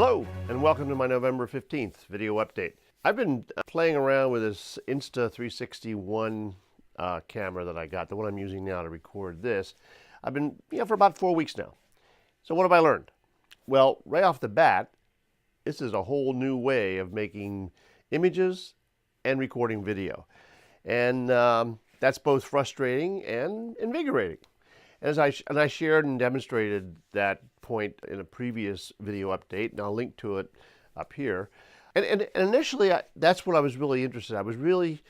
Hello, and welcome to my November 15th video update. I've been playing around with this Insta360 One camera that I got, the one I'm using now to record this. I've been, for about 4 weeks now. So what have I learned? Well, right off the bat, this is a whole new way of making images and recording video. And that's both frustrating and invigorating. And I shared and demonstrated that point in a previous video update, and I'll link to it up here. And initially, that's what I was really interested in. I was really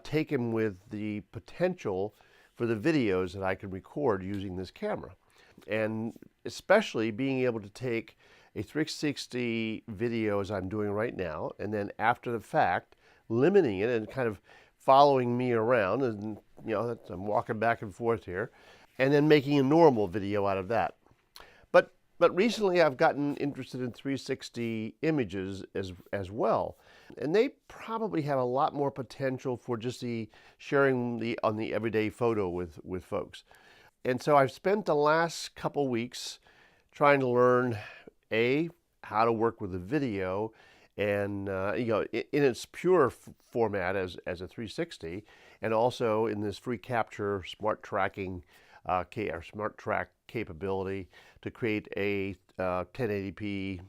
taken with the potential for the videos that I could record using this camera. And especially being able to take a 360 video as I'm doing right now, and then after the fact, limiting it and kind of following me around, and I'm walking back and forth here, and then making a normal video out of that. But recently I've gotten interested in 360 images as well. And they probably have a lot more potential for just sharing on the everyday photo with folks. And so I've spent the last couple weeks trying to learn, how to work with the video and in its pure format as a 360, and also in this free capture smart tracking our smart track capability to create a 1080p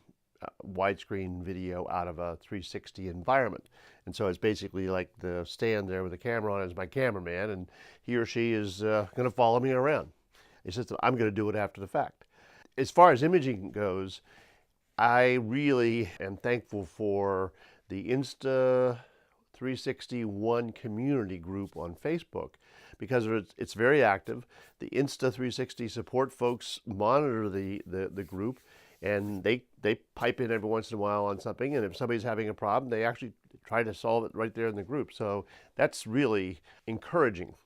widescreen video out of a 360 environment. And so it's basically like the stand there with the camera on as my cameraman, and he or she is going to follow me around. It's just that I'm going to do it after the fact. As far as imaging goes, I really am thankful for the Insta360 One community group on Facebook, because it's very active. The Insta360 support folks monitor the group, and they pipe in every once in a while on something, and if somebody's having a problem, they actually try to solve it right there in the group. So that's really encouraging.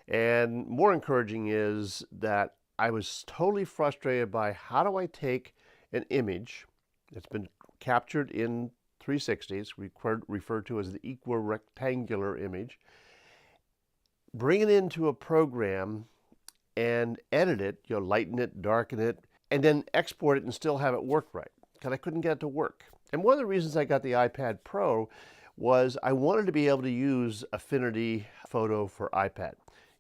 And more encouraging is that I was totally frustrated by how do I take an image that's been captured in 360, it's referred to as the equirectangular image, bring it into a program and edit it, lighten it, darken it, and then export it and still have it work right, because I couldn't get it to work. And one of the reasons I got the iPad Pro was I wanted to be able to use Affinity Photo for iPad.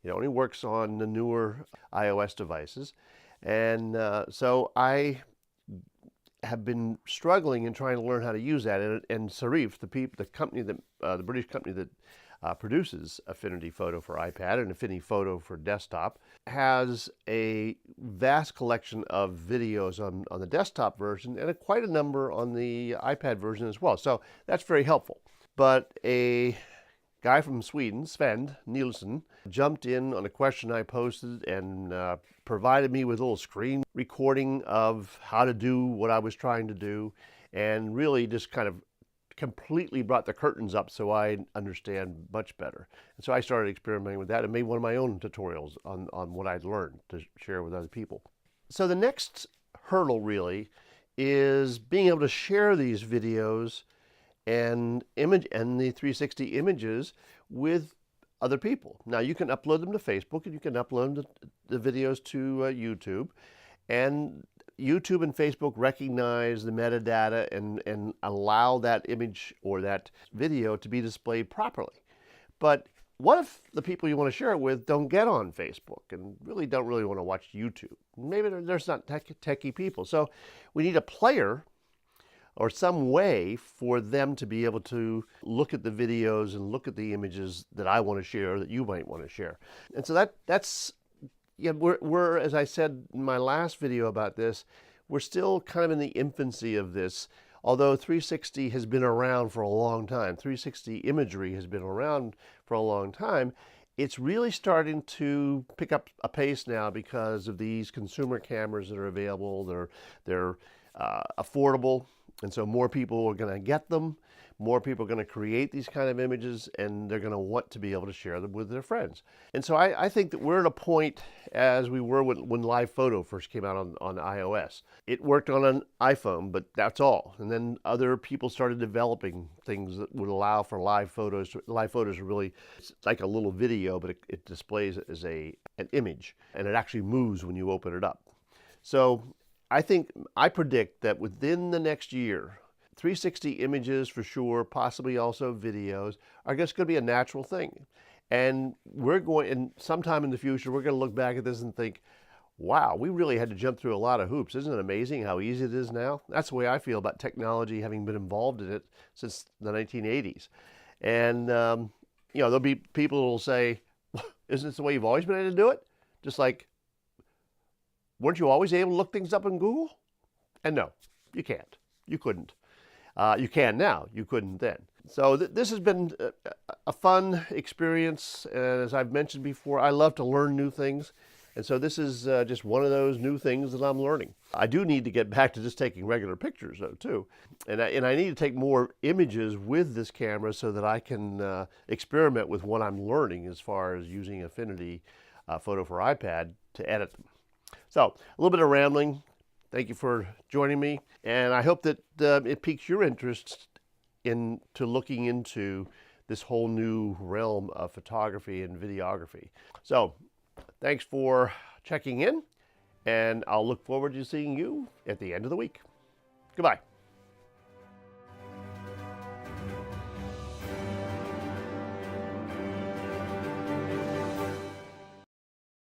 It only works on the newer iOS devices. And so I have been struggling and trying to learn how to use that. And Sarif, the company the British company that produces Affinity Photo for iPad and Affinity Photo for desktop, has a vast collection of videos on the desktop version and quite a number on the iPad version as well. So that's very helpful. But a guy from Sweden, Sven Nielsen, jumped in on a question I posted and provided me with a little screen recording of how to do what I was trying to do, and really just kind of completely brought the curtains up so I understand much better. And so I started experimenting with that and made one of my own tutorials on what I'd learned to share with other people. So the next hurdle really is being able to share these videos and the 360 images with other people. Now you can upload them to Facebook, and you can upload the videos to YouTube, and YouTube and Facebook recognize the metadata and allow that image or that video to be displayed properly. But what if the people you want to share it with don't get on Facebook and don't really want to watch YouTube? Maybe there's not techie people. So we need a player or some way for them to be able to look at the videos and look at the images that I want to share, that you might want to share. And so that's we're, as I said in my last video about this, we're still kind of in the infancy of this. Although 360 has been around for a long time, 360 imagery has been around for a long time, it's really starting to pick up a pace now because of these consumer cameras that are available. They're affordable, and so more people are going to get them. More people are going to create these kind of images, and they're going to want to be able to share them with their friends. And so I think that we're at a point, as we were when Live Photo first came out on iOS. It worked on an iPhone, but that's all. And then other people started developing things that would allow for live photos. Live photos are really, it's like a little video, but it displays as an image, and it actually moves when you open it up. So I predict that within the next year, 360 images for sure, possibly also videos, are just going to be a natural thing. And and sometime in the future, we're going to look back at this and think, wow, we really had to jump through a lot of hoops. Isn't it amazing how easy it is now? That's the way I feel about technology, having been involved in it since the 1980s. And, there'll be people who will say, isn't this the way you've always been able to do it? Just like, weren't you always able to look things up in Google? And no, you can't. You couldn't. You can now. You couldn't then. So this has been a fun experience. And as I've mentioned before, I love to learn new things. And so this is just one of those new things that I'm learning. I do need to get back to just taking regular pictures, though, too. And I need to take more images with this camera so that I can experiment with what I'm learning as far as using Affinity Photo for iPad to edit them. So a little bit of rambling. Thank you for joining me. And I hope that it piques your interest into looking into this whole new realm of photography and videography. So thanks for checking in, and I'll look forward to seeing you at the end of the week. Goodbye.